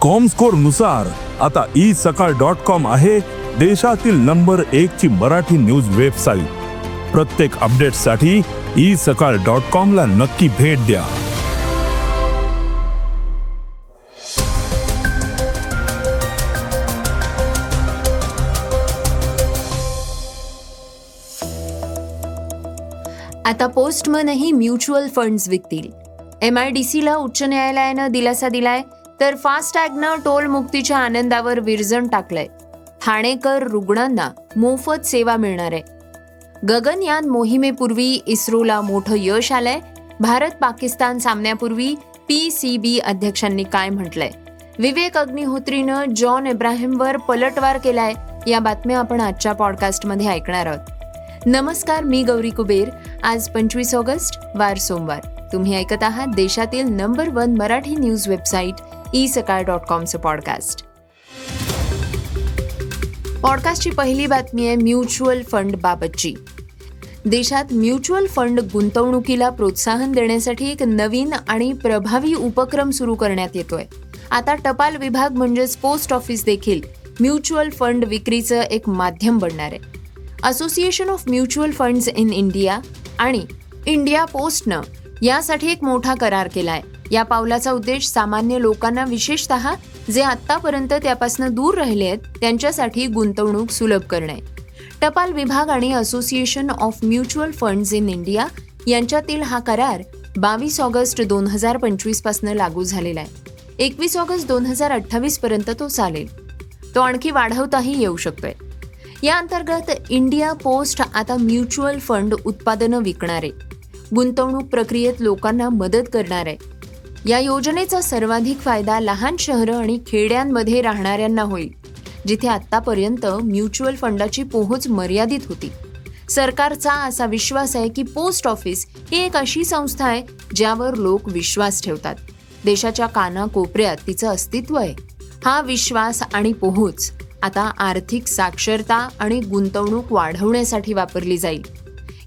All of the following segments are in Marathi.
कॉमस्कोर नुसार आता isakal.com आहे देशातील नंबर 1 ची मराठी न्यूज वेबसाईट. प्रत्येक अपडेटसाठी isakal.com ला नक्की भेट द्या. आता पोस्टमनही म्युच्युअल फंड्स विकतील. MIDCला उच्च न्यायालयानं दिलासा दिलाय, तर फास्टॅगनं टोल मुक्तीच्या आनंदावर विरजण टाकलंय. ठाणेकर रुग्णांना मोफत सेवा मिळणार आहे. गगनयान मोहिमेपूर्वी इस्रोला मोठं यश आलंय. भारत पाकिस्तान सामन्यापूर्वी PCB अध्यक्षांनी काय म्हटलंय? विवेक अग्निहोत्रीनं जॉन इब्राहिमवर पलटवार केलाय. या बातम्या आपण आजच्या पॉडकास्टमध्ये ऐकणार आहोत. नमस्कार, मी गौरी कुबेर. आज 25 ऑगस्ट वार सोमवार. तुम्ही ऐकत आहात देशातील नंबर 1 मराठी न्यूज वेबसाईट isakal.comचं पॉडकास्ट. पॉडकास्टची पहिली बातमी आहे म्युच्युअल फंड बाबतची. देशात म्युच्युअल फंड गुंतवणुकीला प्रोत्साहन देण्यासाठी एक नवीन आणि प्रभावी उपक्रम सुरू करण्यात येतोय. आता टपाल विभाग म्हणजेच पोस्ट ऑफिस देखील म्युच्युअल फंड विक्रीचं एक माध्यम बनणार आहे. Association of mutual funds in India आणि इंडिया पोस्टनं यासाठी एक मोठा करार केलाय. या पावलाचा उद्देश सामान्य लोकांना, विशेषतः जे आतापर्यंत त्यापासून दूर राहिले आहेत, त्यांच्यासाठी गुंतवणूक सुलभ करणे. टपाल विभाग आणि association of mutual funds in India यांच्यातील हा करार 22 ऑगस्ट 2025 पासून लागू झालेला आहे. 21 ऑगस्ट 2028 पर्यंत तो चालेल. तो आणखी वाढवताही येऊ शकतोय. या अंतर्गत इंडिया पोस्ट आता म्युच्युअल फंड उत्पादनं विकणार आहे, गुंतवणूक प्रक्रियेत लोकांना मदत करणार आहे. या योजनेचा सर्वाधिक फायदा लहान शहरं आणि खेड्यांमध्ये राहणाऱ्यांना होईल, जिथे आतापर्यंत म्युच्युअल फंडाची पोहोच मर्यादित होती. सरकारचा असा विश्वास आहे की पोस्ट ऑफिस ही एक अशी संस्था आहे ज्यावर लोक विश्वास ठेवतात. देशाच्या कानाकोपऱ्यात तिचं अस्तित्व आहे. हा विश्वास आणि पोहोच आता आर्थिक साक्षरता आणि गुंतवणूक वाढवण्यासाठी वापरली जाईल.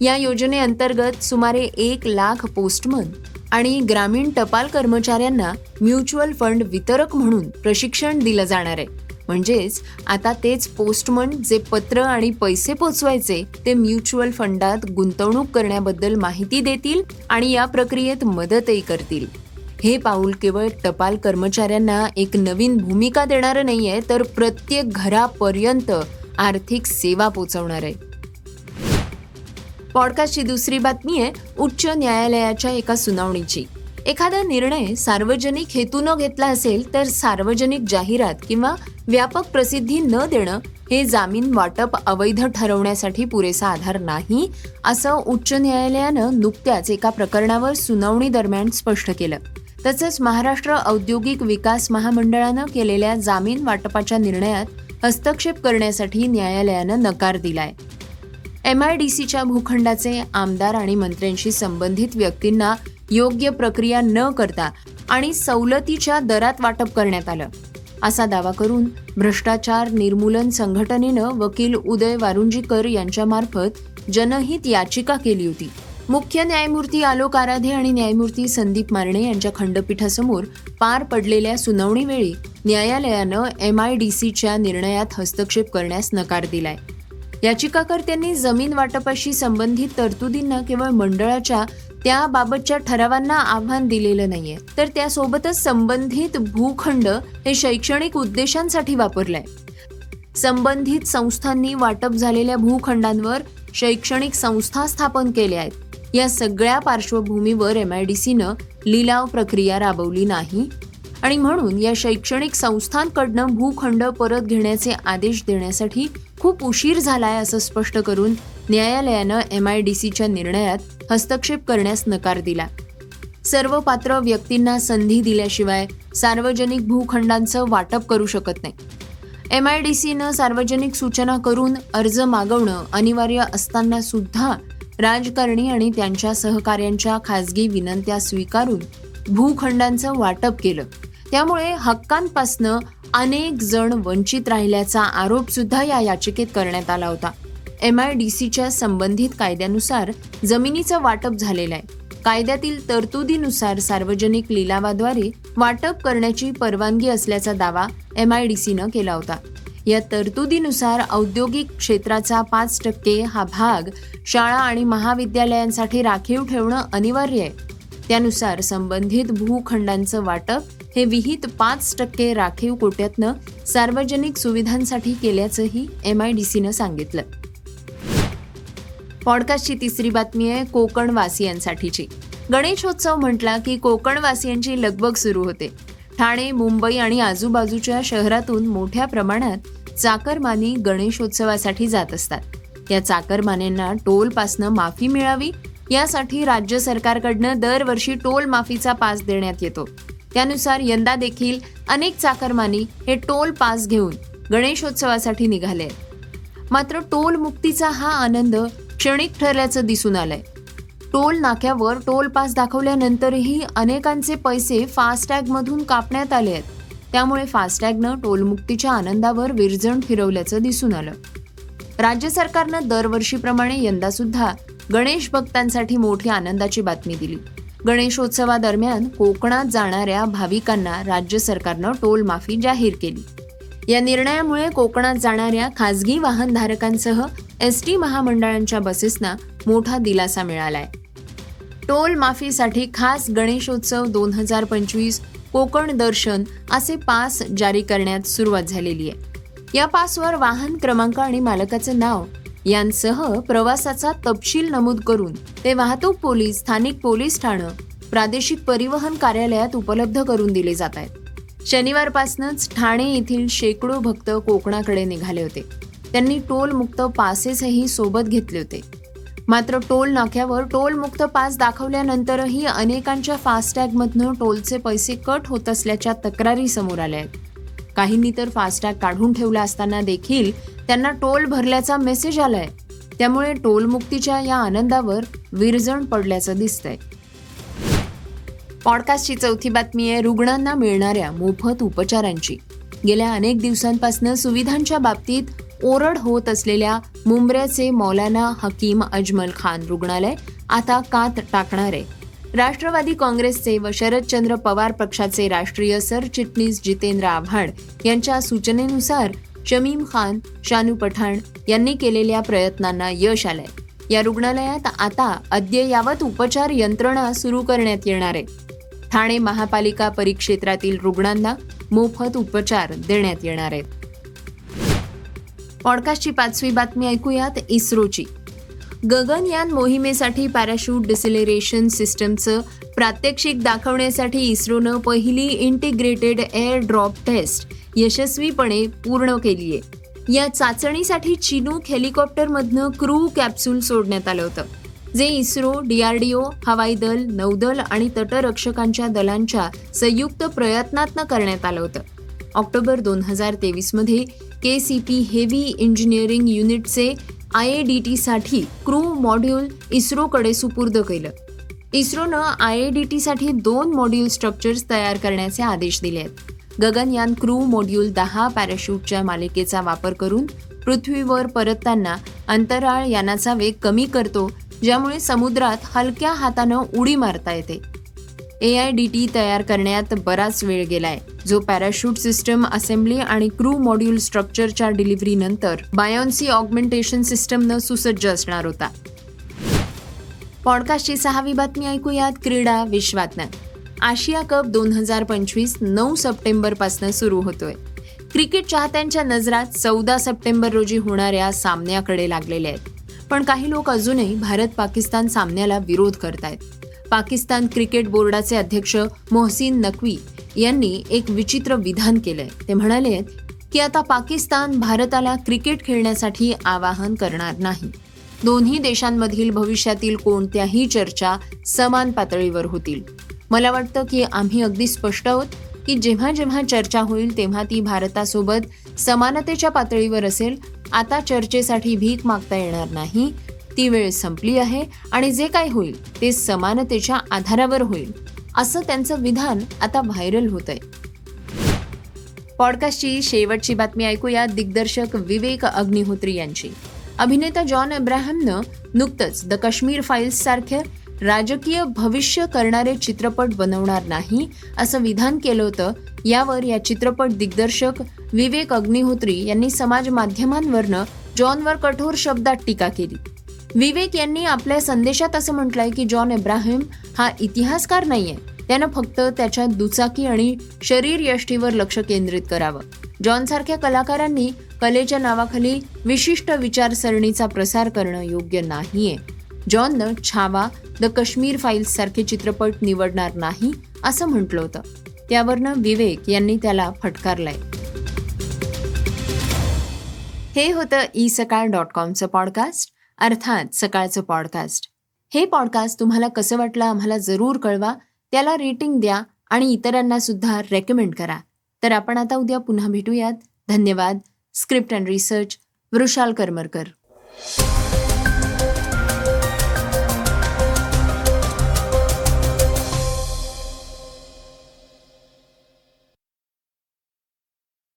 या योजनेअंतर्गत सुमारे 1 लाख पोस्टमन आणि ग्रामीण टपाल कर्मचाऱ्यांना म्युच्युअल फंड वितरक म्हणून प्रशिक्षण दिलं जाणार आहे. म्हणजेच आता तेच पोस्टमन जे पत्र आणि पैसे पोचवायचे ते म्युच्युअल फंडात गुंतवणूक करण्याबद्दल माहिती देतील आणि या प्रक्रियेत मदतही करतील. हे पाऊल केवळ टपाल कर्मचाऱ्यांना एक नवीन भूमिका देणारं नाहीये, तर प्रत्येक घरापर्यंत आर्थिक सेवा पोहोचवणार आहे. पॉडकास्टची दुसरी बातमी आहे उच्च न्यायालयाच्या एका सुनावणीची. एखादा निर्णय सार्वजनिक हेतूनं घेतला असेल तर सार्वजनिक जाहिरात किंवा व्यापक प्रसिद्धी न देणं हे जामीन वाटप अवैध ठरवण्यासाठी पुरेसा आधार नाही, असं उच्च न्यायालयानं नुकत्याच एका प्रकरणावर सुनावणी दरम्यान स्पष्ट केलं. तसंच महाराष्ट्र औद्योगिक विकास महामंडळानं केलेल्या जामीन वाटपाच्या निर्णयात हस्तक्षेप करण्यासाठी न्यायालयानं नकार दिलाय. MIDCच्या भूखंडाचे आमदार आणि मंत्र्यांशी संबंधित व्यक्तींना योग्य प्रक्रिया न करता आणि सवलतीच्या दरात वाटप करण्यात आलं, असा दावा करून भ्रष्टाचार निर्मूलन संघटनेनं वकील उदय वारुंजीकर यांच्यामार्फत जनहित याचिका केली होती. मुख्य न्यायमूर्ती आलोक आराधे आणि न्यायमूर्ती संदीप मारणे यांच्या खंडपीठासमोर पार पडलेल्या सुनावणीवेळी न्यायालयानं MIDCच्या निर्णयात हस्तक्षेप करण्यास नकार दिलाय. याचिकाकर्त्यांनी जमीन वाटपाशी संबंधित तरतुदींना केवळ मंडळाच्या त्याबाबतच्या ठरावांना आव्हान दिलेलं नाहीये, तर त्यासोबतच संबंधित भूखंड हे शैक्षणिक उद्देशांसाठी वापरलंय. संबंधित संस्थांनी वाटप झालेल्या भूखंडांवर शैक्षणिक संस्था स्थापन केल्या आहेत. या सगळ्या पार्श्वभूमीवर MIDCनं लिलाव प्रक्रिया राबवली नाही आणि म्हणून या शैक्षणिक संस्थांकडनं भूखंड परत घेण्याचे आदेश देण्यासाठी खूप उशीर झालाय, असं स्पष्ट करून न्यायालयानं MIDCच्या निर्णयात हस्तक्षेप करण्यास नकार दिला. सर्व पात्र व्यक्तींना संधी दिल्याशिवाय सार्वजनिक भूखंडांचं वाटप करू शकत नाही. MIDCनं सार्वजनिक सूचना करून अर्ज मागवणं अनिवार्य असताना सुद्धा राजकारणी आणि त्यांच्या सहकाऱ्यांच्या खासगी विनंत्या स्वीकारून भूखंडांचं वाटप केलं. त्यामुळे हक्कांपासनं अनेक जण वंचित राहिल्याचा आरोप सुद्धा या याचिकेत करण्यात आला होता. MIDCच्या संबंधित कायद्यानुसार जमिनीचं वाटप झालेलं आहे. कायद्यातील तरतुदीनुसार सार्वजनिक लिलावाद्वारे वाटप करण्याची परवानगी असल्याचा दावा MIDCनं केला होता. या तरतुदीनुसार औद्योगिक क्षेत्राचा 5% हा भाग शाळा आणि महाविद्यालयांसाठी राखीव ठेवणं अनिवार्य आहे. त्यानुसार संबंधित भूखंडांचं वाटप हे विहित 5% राखीव कोट्यातनं सार्वजनिक सुविधांसाठी केल्याचंही MIDCनं सांगितलं. पॉडकास्टची तिसरी बातमी आहे कोकणवासियांसाठीची. गणेशोत्सव म्हटला की कोकणवासियांची लगबग सुरू होते. ठाणे, मुंबई आणि आजूबाजूच्या शहरातून मोठ्या प्रमाणात चाकरमानी गणेशोत्सवासाठी जात असतात. या चाकरमान्यांना टोलपासनं माफी मिळावी यासाठी राज्य सरकारकडनं दरवर्षी टोल माफीचा पास देण्यात येतो. त्यानुसार यंदा देखील अनेक चाकरमानी हे टोल पास घेऊन गणेशोत्सवासाठी निघाले. मात्र टोल मुक्तीचा हा आनंद क्षणिक ठरल्याचं दिसून आलंय. टोल नाक्यावर टोल पास दाखवल्यानंतरही अनेकांचे पैसे फास्टॅगमधून कापण्यात आले आहेत. त्यामुळे फास्टॅगनं टोलमुक्तीच्या आनंदावर विरजण फिरवल्याचं दिसून आलं. राज्य सरकारनं दरवर्षीप्रमाणे यंदा सुद्धा गणेश भक्तांसाठी मोठी आनंदाची बातमी दिली. गणेशोत्सवादरम्यान कोकणात जाणाऱ्या भाविकांना राज्य सरकारनं टोल माफी जाहीर केली. या निर्णयामुळे कोकणात जाणाऱ्या खासगी वाहनधारकांसह ST महामंडळांच्या बसेसना मोठा दिलासा मिळालाय. टोल माफीसाठी खास गणेशोत्सव 2025 कोकण दर्शन असे पास जारी करण्यात सुरुवात झालेली आहे. या पासवर वाहन क्रमांक आणि मालकाचं नाव यांसह प्रवासाचा तपशील नमूद करून ते वाहतूक पोलीस, स्थानिक पोलीस ठाणं, प्रादेशिक परिवहन कार्यालयात उपलब्ध करून दिले जात आहेत. शनिवारपासूनच ठाणे येथील शेकडो भक्त कोकणाकडे निघाले होते. त्यांनी टोलमुक्त पासेसही सोबत घेतले होते. मात्र टोल नाक्यावर टोलमुक्त पास दाखवल्यानंतरही अनेकांच्या फास्टॅगमधनं टोलचे पैसे कट होत असल्याच्या तक्रारी समोर आल्या आहेत. काहींनी तर फास्टॅग काढून ठेवला असताना देखील त्यांना टोल भरल्याचा मेसेज आलाय. त्यामुळे टोलमुक्तीच्या या आनंदावर विरजण पडल्याचं दिसतंय. पॉडकास्टची चौथी बातमी आहे रुग्णांना मिळणाऱ्या मोफत उपचारांची. गेल्या अनेक दिवसांपासून सुविधांच्या बाबतीत ओरड होत असलेल्या मुंब्र्याचे मौलाना हकीम अजमल खान रुग्णालय आता कात टाकणार आहे. राष्ट्रवादी काँग्रेसचे व शरदचंद्र पवार पक्षाचे राष्ट्रीय सरचिटणीस जितेंद्र आव्हाड यांच्या सूचनेनुसार शमीम खान, शानू पठाण यांनी केलेल्या प्रयत्नांना यश आलंय. या रुग्णालयात आता अद्ययावत उपचार यंत्रणा सुरू करण्यात येणार आहे. ठाणे महापालिका परिक्षेत्रातील रुग्णांना मोफत उपचार देण्यात येणार आहेत. पॉडकास्टची पाचवी बातमी ऐकूयात इस्रोची. गगनयान मोहिमेसाठी पॅराशूट डिसेलेरेशन सिस्टमचं प्रात्यक्षिक दाखवण्यासाठी इस्रोनं पहिली इंटिग्रेटेड एअर ड्रॉप टेस्ट यशस्वीपणे पूर्ण केली आहे. या चाचणीसाठी चिनूक हेलिकॉप्टरमधनं क्रू कॅप्सूल सोडण्यात आलं होतं, जे इस्रो, DRDO, हवाई दल, नौदल आणि तटरक्षकांच्या दलांच्या संयुक्त प्रयत्नातनं करण्यात आलं होतं. ऑक्टोबर 2023 मध्ये KCP हेवी इंजिनिअरिंग युनिटचे IADT साठी क्रू मॉड्यूल इस्रोकडे सुपूर्द केलं. इस्रोनं IADT साठी 2 मॉड्यूल स्ट्रक्चर्स तयार करण्याचे आदेश दिले आहेत. गगनयान क्रू मॉड्यूल 10 पॅराशूटच्या मालिकेचा वापर करून पृथ्वीवर परतताना अंतराळ यानाचा वेग कमी करतो, ज्यामुळे समुद्रात हलक्या हातानं उडी मारता येते. AIDT तयार करण्यात बराच वेळ गेलाय, जो पॅराशूट सिस्टम असेंब्ली आणि क्रू मॉड्यूल स्ट्रक्चरच्या डिलिव्हरीनंतर बायोन्सी ऑगमेंटेशन सिस्टमनं सुसज्ज असणार होता. पॉडकास्टची 6वी बातमी ऐकूयात क्रीडा विश्वातनं. आशिया कप 2025 9 सप्टेंबरपासून सुरू होतोय. क्रिकेट चाहत्यांच्या नजरा 14 सप्टेंबर रोजी होणाऱ्या सामन्याकडे लागलेल्या आहेत. पण काही लोक अजूनही भारत-पाकिस्तान सामन्याला विरोध करतायत. पाकिस्तान क्रिकेट बोर्डाचे अध्यक्ष मोहसिन नक्वी यांनी एक विचित्र विधान केलंय. ते म्हणाले की आता पाकिस्तान भारताला क्रिकेट खेळण्यासाठी आवाहन करणार नाही. दोन्ही देशांमधील भविष्यातील कोणत्याही चर्चा समान पातळीवर होतील. मला वाटतं की आम्ही अगदी स्पष्ट आहोत की जेव्हा जेव्हा चर्चा होईल तेव्हा ती भारतासोबत समानतेच्या पातळीवर असेल. आता चर्चेसाठी भीक मागता येणार नाही. ती वेळ संपली आहे आणि जे काय होईल ते समानतेच्या आधारावर होईल, असं त्यांचं विधान आता व्हायरल होतंय. पॉडकास्टची शेवटची बातमी ऐकूया दिग्दर्शक विवेक अग्निहोत्री यांची. अभिनेता जॉन अब्राहमनं नुकतंच द काश्मीर फाईल्स सारख्या राजकीय भविष्य करणारे चित्रपट बनवणार नाही असं विधान केलं होतं. यावर या चित्रपट दिग्दर्शक विवेक अग्निहोत्री यांनी समाज माध्यमांवरनं जॉनवर कठोर शब्दात टीका केली. विवेक यांनी आपल्या संदेशात असं म्हटलंय की जॉन अब्राहम हा इतिहासकार नाहीये. त्यानं फक्त त्याच्या दुचाकी आणि शरीरयष्टीवर लक्ष केंद्रित करावं. जॉनसारख्या कलाकारांनी कलेच्या नावाखाली विशिष्ट विचारसरणीचा प्रसार करणं योग्य नाहीये. जॉननं छावा, द काश्मीर फाईल्स सारखे चित्रपट निवडणार नाही असं म्हटलं होतं. त्यावरनं विवेक यांनी त्याला फटकारलंय. हे होतं isakal.comचं पॉडकास्ट, अर्थात सकाळचं पॉडकास्ट. हे पॉडकास्ट तुम्हाला कसं वाटलं आम्हाला जरूर कळवा. त्याला रेटिंग द्या आणि इतरांना सुद्धा रेकमेंड करा. तर आपण आता उद्या पुन्हा भेटूयात. धन्यवाद. Script and research Vrushal Karmarkar.